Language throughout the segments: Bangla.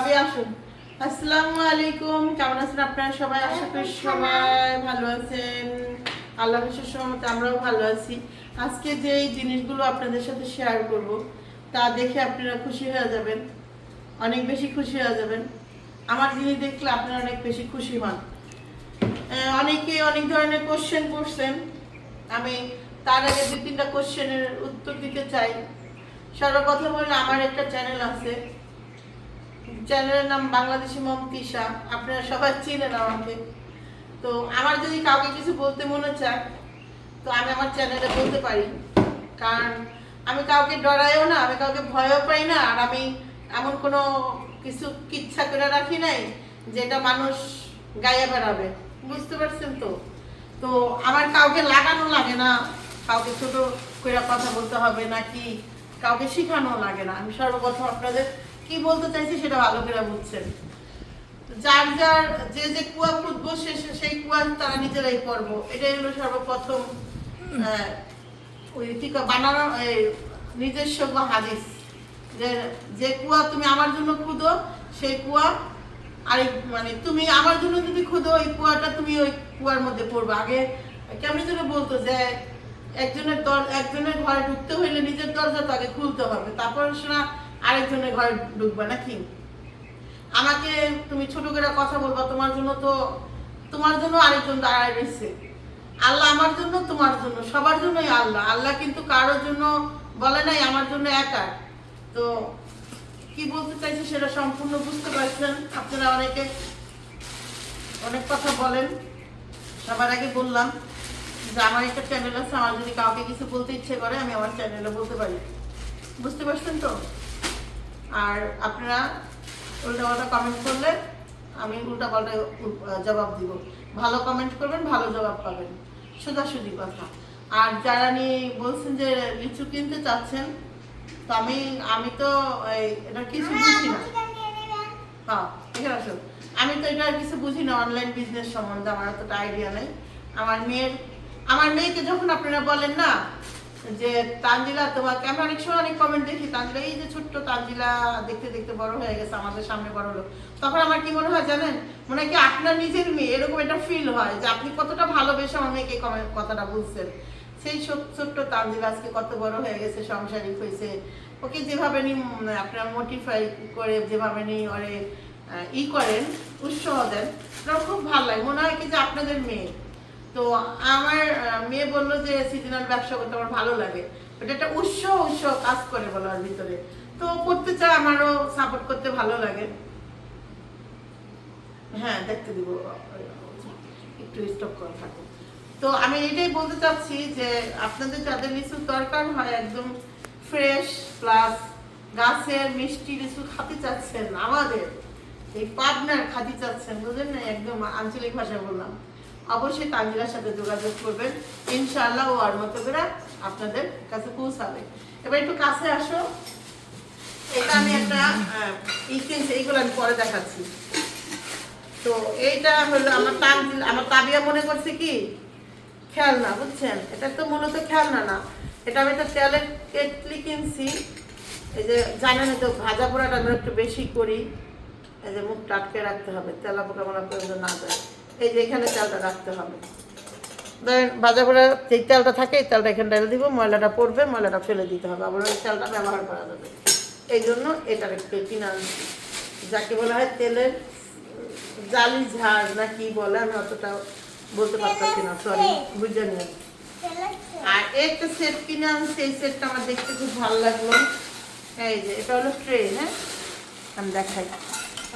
ভাবি আসুন। আসসালামু আলাইকুম, কেমন আছেন আপনারা সবাই? আশা করি সবাই ভালো আছেন। আল্লাহর বিশেষ রহমতে আমরাও ভালো আছি। আজকে যে এই জিনিসগুলো আপনাদের সাথে শেয়ার করব তা দেখে আপনারা খুশি হয়ে যাবেন, অনেক বেশি খুশি হয়ে যাবেন। আমার জিনিস দেখলে আপনারা অনেক বেশি খুশি হন। অনেকে অনেক ধরনের কোশ্চেন করছেন, আমি তার আগে 2-3টা কোশ্চেনের উত্তর দিতে চাই। সর্বপ্রথম হলো আমার একটা চ্যানেল আছে, চ্যানেলের নাম বাংলাদেশি মম তিশা। আপনারা সবাই চিনেন আমাকে। তো আমার যদি কাউকে কিছু বলতে মনে চায় তো আমি আমার চ্যানেলে বলতে পারি, কারণ আমি কাউকে ডরাইও না, আমি কাউকে ভয়ও পাই না, আর আমি এমন কোনো কিছু কিচ্ছা করে রাখি নাই যেটা মানুষ গায়ে বেড়াবে। বুঝতে পারছেন তো? তো আমার কাউকে লাগানো লাগে না, কাউকে ছোট করে কথা বলতে হবে নাকি কাউকে শিখানো লাগে না। আমি সর্বপ্রথম আপনাদের কি বলতে চাইছি সেটা ভালো করে বুঝছেন। যার যার যে যে কুয়া খুঁজবো সেই কুয়া তারা নিজেরাই করবো, এটাই হলো সর্বপ্রথম ওই ঠিক বানানো নিজস্ব হাদিস, যে যে কুয়া তুমি আমার জন্য খুঁজো সেই কুয়া আরেক, মানে তুমি আমার জন্য যদি খুঁজো ওই কুয়াটা তুমি ওই কুয়ার মধ্যে পড়বে। আগে কেমনি যেন বলতো যে একজনের ঘরে ঢুকতে হইলে নিজের দরজা তো আগে খুলতে হবে, তারপর শোনা আরেকজনের ঘরে ঢুকবে নাকি। আমাকে তুমি ছোট করে কথা বলবা, তোমার জন্য আরেকজন দাঁড়ায় রয়েছে। আল্লাহ আমার জন্য, তোমার জন্য, সবার জন্যই আল্লাহ। আল্লাহ কিন্তু কারোর জন্য বলে নাই আমার জন্য একা। তো কি বলতে চাইছি সেটা সম্পূর্ণ বুঝতে পারছেন আপনারা। অনেক কথা বলেন। সবার আগে বললাম যে আমার একটা চ্যানেল আছে, আমার যদি কাউকে কিছু বলতে ইচ্ছে করে আমি আমার চ্যানেলে বলতে পারি। বুঝতে পারছেন তো? আর আপনারা উল্টাপাল্টা কমেন্ট করলে আমি উল্টাপাল্টা জবাব দিব। ভালো কমেন্ট করবেন, ভালো জবাব পাবেন, সোজাসুজি কথা। আর যারা নিয়ে বলছেন যে লিচু কিনতে চাচ্ছেন, তো আমি তো এটা কিছু বুঝি না। হ্যাঁ, এখানে আসুন। আমি তো এটা কিছু বুঝি না, অনলাইন বিজনেস সম্বন্ধে আমার অতটা আইডিয়া নেই। আমার মেয়েকে যখন আপনারা বলেন না যে তানজিলা তোমাকে, আমি অনেক সময় অনেক কমেন্ট দেখি, তানজিলা এই যে ছোট্ট তানজিলা দেখতে দেখতে বড় হয়ে গেছে, আমাদের সামনে বড় হলো, তখন আমার কি মনে হয় জানেন? মনে হয় কি আপনার নিজের মেয়ে, এরকম একটা ফিল হয় যে আপনি কতটা ভালোবেসে আমার মেয়েকে কথাটা বলছেন। সেই ছোট্ট তানজিলা আজকে কত বড় হয়ে গেছে, সংসারিক হয়েছে। ওকে যেভাবে আপনার মোটিফাই করে, যেভাবে ওরে করেন, উৎসাহ দেন, ওটা খুব ভালো লাগে। মনে হয় কি যে আপনাদের মেয়ে। তো আমার মেয়ে বললো যে সিজনাল ব্যবসা করতে আমার ভালো লাগে, ওটা একটা উৎসাহ কাজ করে বলার ভিতরে। তো করতে চাই, আমারও সাপোর্ট করতে ভালো লাগে। হ্যাঁ, দেখতে দিব, একটু স্টপ করে থাকো। তো আমি এটাই বলতে চাচ্ছি যে আপনাদের যাদের লিচু দরকার হয় একদম ফ্রেশ প্লাস গাছের মিষ্টি লিচু খাতে চাচ্ছেন, আমাদের এই পাবনার খাতে চাচ্ছেন, বুঝলেন না, একদম আঞ্চলিক ভাষায় বললাম, অবশ্যই তানজিলার সাথে যোগাযোগ করবেন। ইনশাআল্লাহ ও আর মতো করে আপনাদের কাছে পৌঁছাবে। এবার একটু কাছে আসো। এটা আমি একটা কিনছি, এইগুলো আমি পরে দেখাচ্ছি। তো এইটা হলো আমার তাবিয়া মনে করছে কি খেলনা, বুঝছেন? এটা তো মূলত খেলনা না, এটা আমি একটা তেলের কেটলি কিনছি। এই যে জানেন তো ভাজা পোড়াটা আমরা একটু বেশি করি, এই যে মুখটা আটকে রাখতে হবে, তেলা পোকা মোলা পর্যন্ত না যায়। এই যে এখানে তেলটা রাখতে হবে, ধরেন ভাজা পোড়া যেই তেলটা থাকে এই তেলটা এখানে ঢেলে দিব, ময়লাটা পড়বে, ময়লাটা ফেলে দিতে হবে, আবার ওই তেলটা ব্যবহার করা যাবে। এই জন্য এটার একটু কিনে আনছি, যাকে বলা হয় তেলের জালি ঝাড় না কি বলে, আমি অতটা বলতে পারতাছি না, সরি, বুঝে নিন। আর একটা সেট কিনে আনছি, এই সেটটা আমার দেখতে খুব ভালো লাগলো। এই যে এটা হলো ট্রে, হ্যাঁ আমি দেখাই,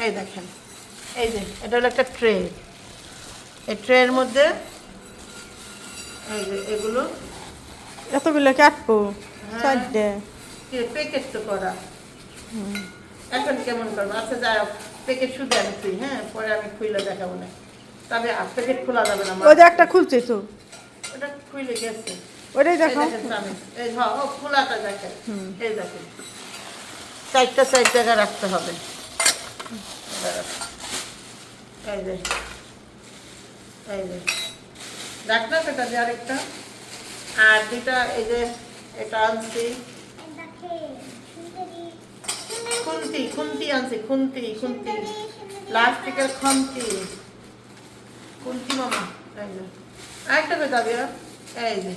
এই দেখেন, এই যে এটা হলো একটা ট্রে। এই ট্রের মধ্যে এই যে এগুলো এতগুলো কাটবো, চারটে প্যাকেট তো করা। এখন কেমন করবো? আচ্ছা যাই হোক, প্যাকেট শুধু আনছি, হ্যাঁ পরে আমি খুলে দেখাবো না, তবে প্যাকেট খোলা যাবে না। ওই যে একটা খুলছে তো, ওটা খুলে গেছে, ওটাই দেখো। এই খোলাটা দেখেন, এই দেখেন চারটা চার জায়গায় রাখতে হবে। এই যে এই যে রাখলাম, এটা যে আরেকটা, আর দুইটা এই যে এটা আনছি, খুন্তি খুন্তি আনছি, খুন্তি খুন্তি প্লাস্টিকের খুন্তি খুন্তি মামা। এই যে আরেকটা করে দাবি, এই যে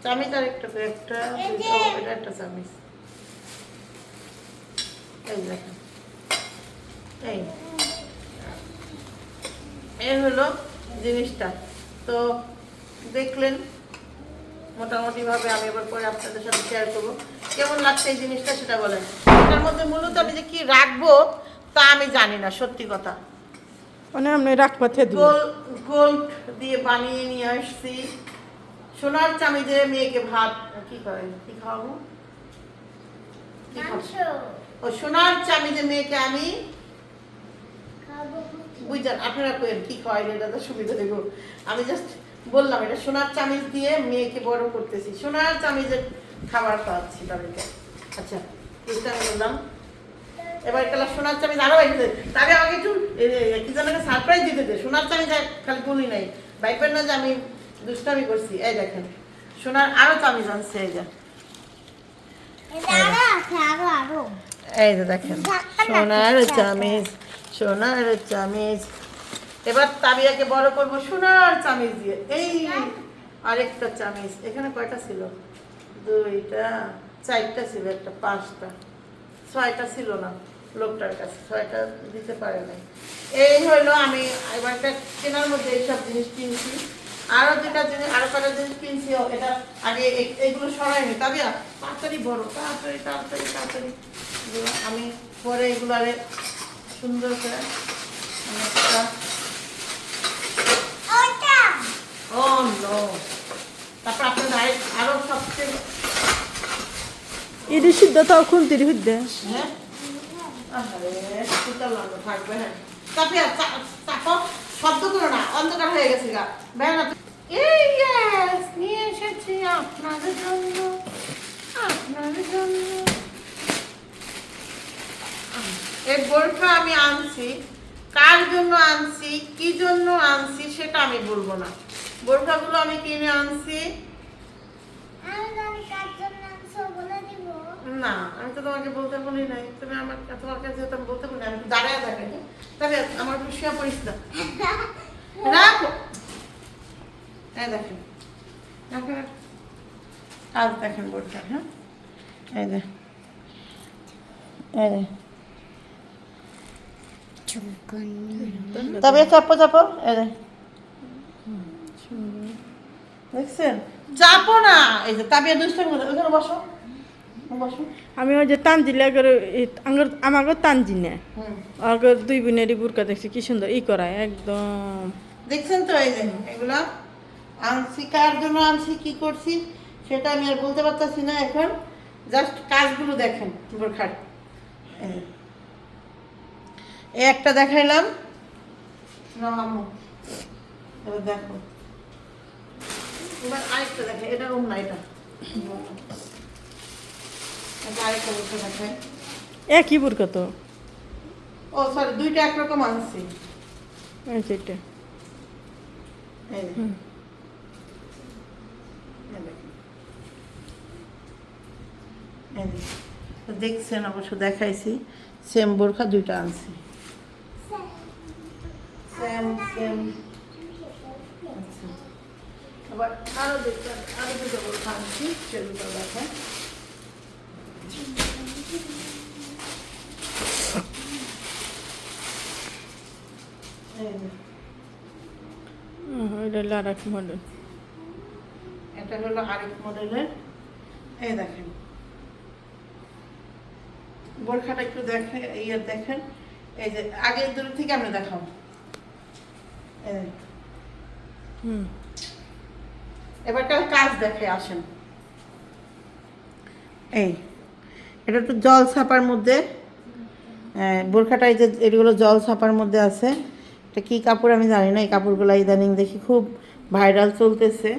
চামিচ, আর একটা করে, একটা এটা একটা চামিচ। এই দেখেন, এই এই হলো জিনিসটা। তো দেখলেন মোটামুটি ভাবে। আমি এবার পরে আপনাদের সাথে শেয়ার করবো কেমন লাগছে এই জিনিসটা, সেটা বলেন। এটার মধ্যে মূলত আমি যে কি রাখবো তা আমি জানি না, সত্যি কথা। মানে আপনি রাখপাতে দিন। গোল্ড দিয়ে বানিয়ে নিয়ে আসছি। সোনার চামিজে মেয়েকে ভাত কি করে, কি খাওয়াবো, কি খাবো? ও সোনার চামিজে মেয়েকে আমি বুঝছেন, আপনারা কেন কি খাওয়াইলে, এটা তো সুবিধা দেবো। আমি জাস্ট বললাম এটা সোনার চামিচ দিয়ে মেয়েকে বড় করতেছি, সোনার চামিজের খাবার খাওয়াচ্ছি তাদেরকে। আচ্ছা এটা আমি বললাম। এবার একটা সোনার চামিচ আরো বাইক তাকে আমাকে একটু কি যেন সারপ্রাইজ দিতে দে। সোনার চামিচ খালি বলি নাই, বাইকের না যে আমি দুষ্টামি করছি। এই দেখেন সোনার আরো চামিচ আনছে, এই যে এই যে দেখেন সোনার চামিচ, সোনার চামিচ। এবার তাবিয়াকে বড় করবো সোনার চামিচ দিয়ে। এই আরেকটা চামিচ, এখানে কয়টা ছিল, দুইটা চারটা ছিল, একটা পাঁচটা, ছয়টা ছিল না লোকটার কাছে, ছয়টা দিতে পারে নাই। এই হইলো আমি এবার কেনার মধ্যে এইসব জিনিস কিনছি। আরো দুটা জিনিস, আরো কটা জিনিস কিনছি। এটা আগে এইগুলো সরাইনি তাবিয়া, তাড়াতাড়ি বড়, তাড়াতাড়ি তাড়াতাড়ি তাড়াতাড়ি। আমি পরে এগুলো আরে সুন্দর করে তারপর আপনাদের আরো সবচেয়ে ইডি সিদ্ধ তাও খুন্তির হুদ্দে। হ্যাঁ থাকবে। হ্যাঁ তারপরে চাপো, শব্দ করো না, অন্ধকার হয়ে গেছে গা। এই নিয়ে এসেছি আপনাদের জন্য, আপনাদের জন্য। এই বোরখা আমি আনছি, কার জন্য আনছি, কি জন্য আনছি সেটা আমি বলবো না। বোরখাগুলো আমি কিনে আনছি। না আমি তো তোমাকে বলতে বলি নাই, তুমি আমার তোমার কাছে বলতে বলি, আমি দাঁড়ায় থাকি। তবে আমার একটু শুয়ে পড়িস না, রাখো। এই দেখেন কাজ দেখেন বোরখা। হ্যাঁ এই যে এই তবে চাপো চাপো, এই যে দেখছেন, চাপো না। এই যে তাবিয়া দুষ্টের মধ্যে, ওখানে বসো বসো। আমি ওই যে তানজিলে আমাকে তানজি না, আগে দুই বোনেরই বুরকা দেখছি কি সুন্দর ই করায় একদম। দেখছেন তো এই যে এগুলা আনছি, কার জন্য আনছি, কি করছি সেটা আমি আর বলতে পারতেছি না এখন। জাস্ট কাজগুলো দেখেন বোরখার। এই একটা দেখাইলাম না আম্মু, এবার দেখো। এবার আরেকটা দেখে, এটা রুম না, এটা আরেকটা বোরখা দেখায়। একই বুরকা তো। ও সরি, দুইটা একরকম আনছি। এই যে এটা। এই যে। এই যে। তো দেখছেন, অবশ্য দেখাইছি সেম বোরখা দুইটা আনছি, সেম সেম। আচ্ছা আবার আরো দুটো বোরখা আনছি, সেগুলো দেখায়। এটা হলো আরেক মডেল। এটা হলো আরেক মডেলের। এই দেখেন বোরখাটা একটু দেখে, দেখেন। এই যে আগের দূর থেকে আমরা দেখাবো। এবার কাজ দেখে আসেন। এই এটা তো জল ছাপার মধ্যে, বোরখাটা এই যে এগুলো জল ছাপার মধ্যে আছে। এটা কি কাপড় আমি জানি না, এই কাপড়গুলো ইদানিং দেখি খুব ভাইরাল চলতেছে।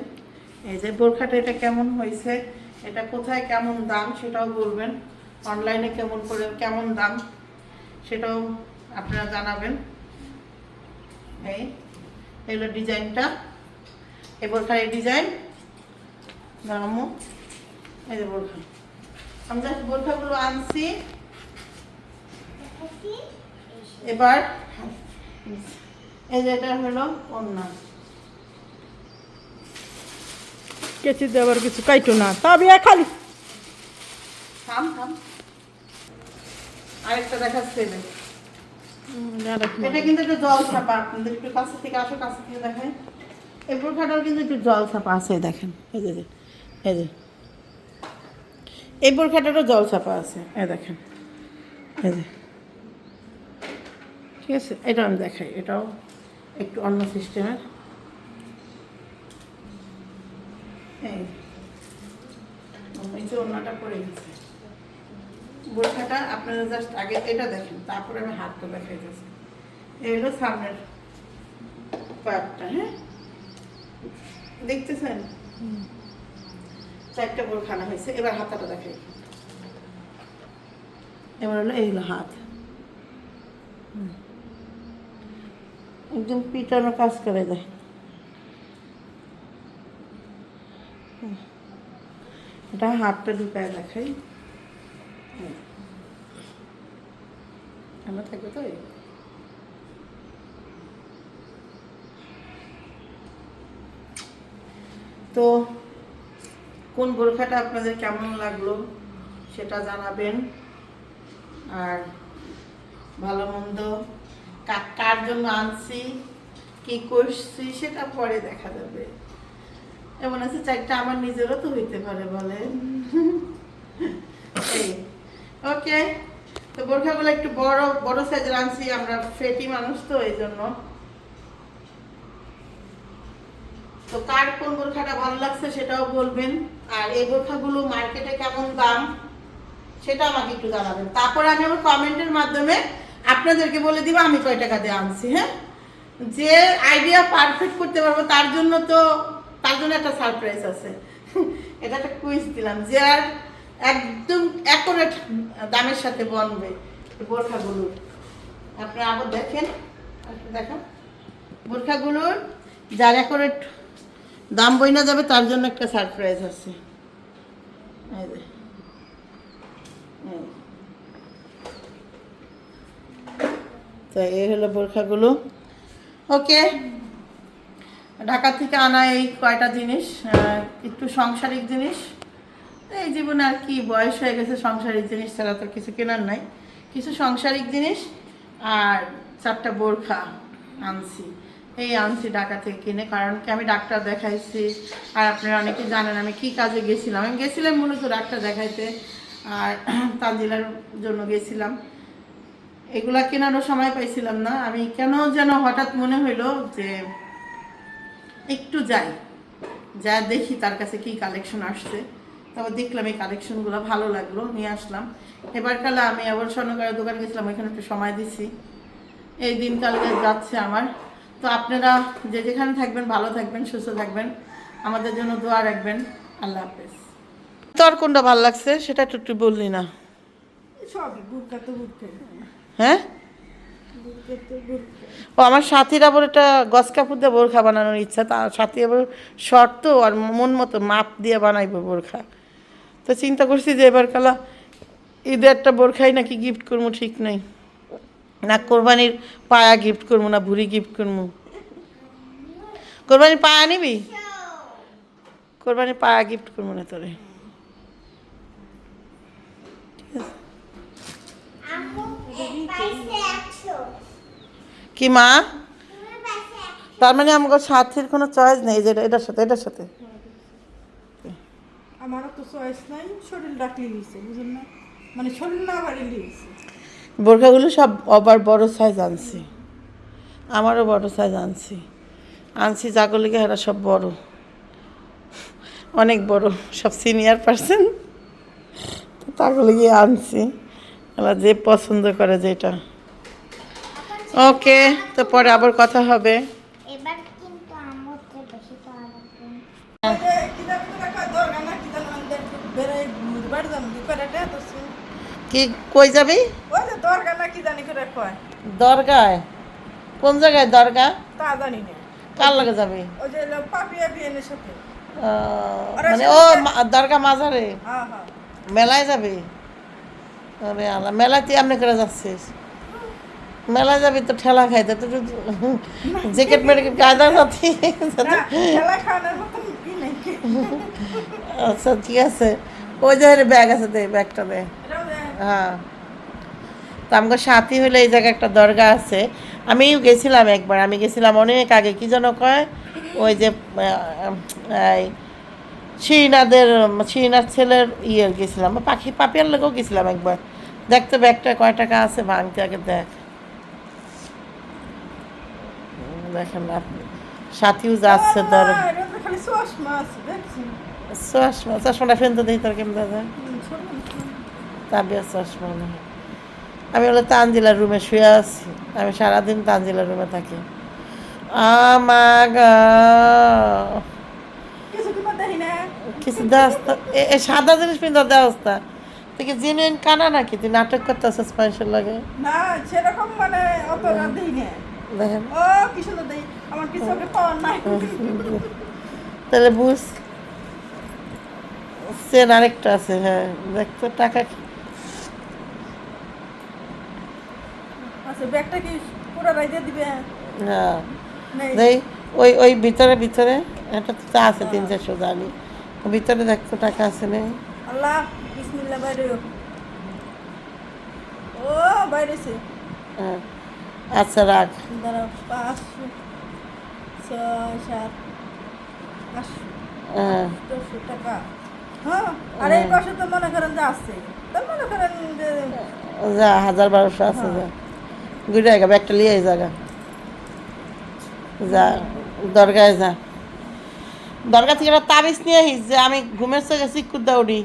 এই যে বোরখাটা এটা কেমন হয়েছে, এটা কোথায় কেমন দাম সেটাও বলবেন, অনলাইনে কেমন দাম সেটাও আপনারা জানাবেন। এই হলো ডিজাইনটা, এই বোরখার এই ডিজাইন। আম্মু এই যে বোরখা, আমি জাস্ট বোরখাগুলো আনছি। এবার এই যে এটা হলো ওড়না। কেচি দেওয়ার কিছু কাইটো না তবে খালি থাম থাম, আরেকটা দেখাচ্ছে। এটা কিন্তু একটু জল ছাপা, আপনাদের একটু কাছে থেকে আসো, কাছে থেকে দেখায়। এই বোরখাটাও কিন্তু একটু জল ছাপা আছে, দেখেন এই যে এই যে এই বোরখাটারও জল ছাপা আছে, এই দেখেন এই যে। ঠিক আছে, এটা আমি দেখাই, এটাও একটু অন্য সিস্টেমের। এই যে ওড়নাটা পরে গেছে, বোরখাটা আপনারা জাস্ট আগে এটা দেখেন, তারপরে আমি হাতটা দেখাই যাচ্ছি। এই হলো সামনের পার্টটা, হ্যাঁ দেখতেছেন? 4টা বোরখানা হয়েছে। এবার হাতাটা দেখাই। এবার হলো এইগুলো হাত, একদম পিটানো কাজ করে দেয়। এটা হাতটা ঢুকায় দেখাই, আমরা থাকবে তো। তো কোন বোরখাটা আপনাদের কেমন লাগলো সেটা জানাবেন, আর ভালো মন্দ কার জন্য আনছি কি করছি সেটা পরে দেখা যাবে। এমন আছে 4টা আমার নিজেরও তো হইতে পারে, বলেন। এই ওকে, তো বোরখাগুলো একটু বড় বড় সাইজের আনছি, আমরা ফেটি মানুষ তো এই জন্য। তো কার কোন বোরখাটা ভালো লাগছে সেটাও বলবেন, আর এই বোরখাগুলো মার্কেটে কেমন দাম সেটা আমাকে একটু জানাবেন। তারপরে আমি আমার কমেন্টের মাধ্যমে আপনাদেরকে বলে দিব আমি কয় টাকা দিয়ে আনছি। হ্যাঁ, যে আইডিয়া পারফেক্ট করতে পারবো তার জন্য একটা সারপ্রাইজ আছে। এটা একটা কুইজ দিলাম, যে আর একদম অ্যাকুরেট দামের সাথে বনবে বোরখাগুলো। আপনারা আবার দেখেন, বোরখাগুলোর যার অ্যাকুরেট দাম বইনা যাবে তার জন্য একটা সারপ্রাইজ আছে। তো এই হলো বোরখাগুলো। ওকে, ঢাকা থেকে আনা এই কয়টা জিনিস, একটু সাংসারিক জিনিস। এই জীবনে আর কি, বয়স হয়ে গেছে, সাংসারিক জিনিস ছাড়া তো কিছু কেনার নাই। কিছু সাংসারিক জিনিস আর 4টা বোরখা আনছি। আনছি ঢাকা থেকে কিনে, কারণ কি আমি ডাক্তার দেখাইছি। আর আপনারা অনেকে জানেন আমি কি কাজে গেছিলাম। আমি গেছিলাম মূলত ডাক্তার দেখাইতে, আর তানজিলার জন্য গেছিলাম। এগুলা কেনারও সময় পাইছিলাম না। আমি কেন যেন হঠাৎ মনে হইলো যে একটু যা দেখি তার কাছে কি কালেকশন আসছে। তারপর দেখলাম এই কালেকশনগুলো ভালো লাগলো, নিয়ে আসলাম। এবার কালে আমি আবার স্বর্ণকারের দোকানে গেছিলাম, ওইখানে একটু সময় দিচ্ছি। এই দিনকালকে যাচ্ছে আমার। তো আপনারা যে যেখানে থাকবেন ভালো থাকবেন, সুস্থ থাকবেন, আমাদের জন্য দোয়া রাখবেন। আল্লাহ হাফেজ। তোর কোনটা ভালো লাগছে সেটা একটু বললি না? সবই বুরকা তো বুরকা। হ্যাঁ, ও আমার সাথীর আবার এটা গস কাপড় দিয়ে বোরখা বানানোর ইচ্ছা। তার সাথী আবার শর্ত আর মন মতো মাপ দিয়ে বানাইবো বোরখা। তো চিন্তা করছি যে এবার কালা ঈদে একটা বোরখাই নাকি গিফট করবো, ঠিক নেই না। কোরবানির পায়া গিফট করবো না ভুড়ি গিফট করবো? কোরবানির পায়া নিবি? কোরবানির পায়া গিফট করবো না তোরে। কি মা, তার মানে আমাকে সাথীর কোনো চয়েস নেই, যে এটার সাথে আমারও তো চয়েস নাই, শরীর ডাকলি লিয়েছে, বুঝলেন না, মানে শরীর না বাড়ি লিয়েছে। বোরখাগুলো সব আবার বড় সাইজ আনছি, আমারও বড় সাইজ আনছি যাগুলিকে এরা সব বড়, অনেক বড়, সব সিনিয়র পার্সন। তাগুলো গিয়ে আনছি, এবার যে পছন্দ করে যেটা। ওকে, তো পরে আবার কথা হবে। এবার কিন্তু আমতে বেশি তো আমতে কি কই যাবি? ওই যে দরগা না কি জানি করে কয়। দরগায়? কোন জায়গায় দরগা? তা জানি না। কার লাগে যাবি? ওই যে পাপিয়া বিয়েনের সাথে। মানে ও দরগা মাজারে? হ্যাঁ হ্যাঁ। মেলায় যাবে? আরে আল্লাহ, মেলায় তুই এমনি করে যাচ্ছিস? মেলায় যাবি তো ঠেলা খাইতে, তো জ্যাকেট ম্যাকেট কায়দা যাচ্ছি। খেলা খাওয়ানোর মতন কি নাই কি? আচ্ছা ঠিক আছে, ওই যে ব্যাগ আছে, দে ব্যাগটা দে। এটাও দে। হ্যাঁ, তো আমার সাথী হলে এই জায়গায় একটা দরগা আছে। আমিও গেছিলাম একবার, আমি গেছিলাম অনেক আগে, কি যেন কয় ওই যে এই শিরিনাথ ছেলের গেছিলাম, বা পাখি পাপিয়ার লোকেও গেছিলাম একবার। দেখতে ব্যাগটা কয় টাকা আছে, ভাঙতে আগে দেখ। দেখেন আপনি, সাথীও যাচ্ছে ও মা, ধর। এটা তো খালি চশমা আছে, দেখছি। চশমাটা ফেলতে দিই তোর কেমন দাদা? ছোট না। তাবিয়া চশমা না। আমি হলো তানজিলার রুমে শুয়ে আছি, আমি সারাদিন তানজিলার রুমে থাকি। আমাগা কিছু কি দেখি না। কিছু দেওয়াস্তা, এ সাদা জিনিস পিন্ধা দেওয়াস্তা তুই কি জেনুইন কানা নাকি? তুই নাটক করতেছিস মানুষের লাগে? না সেরকম মানে অত রাত দেই না। দেখেন, ও কি সুন্দর দেই, আমার কিছু ওকে পাওয়ার নাই। তাহলে বুঝ, চেন আরেকটা আছে। হ্যাঁ দেখতো টাকা আচ্ছা ব্যাগটা কি পুরো রাইতে দিবে? হ্যাঁ নেই। দেই। ওই ওই ভিতরে ভিতরে একটা তো চা আছে 300-400 জানি, ভিতরে দেখতো টাকা আছে নেই? আল্লাহ বিসমিল্লাহ, বাইরে হোক। ও বাইরেছে। হ্যাঁ আচ্ছা রাখ। দাঁড়াও, 500 6 7 800 হ্যাঁ 800 টাকা। হ্যাঁ, আর এই পাশে তো মনে করেন যে আছে, তো মনে করেন যে যা 1000-1200 আছে, যা ঘুরে আগে ব্যাগটা লিয়ে আয়, জায়গা যা, দরগায় যা, দরগা থেকে একটা তাবিজ নিয়ে আহিস যে আমি ঘুমের চোখে চিকুর দৌড়ি।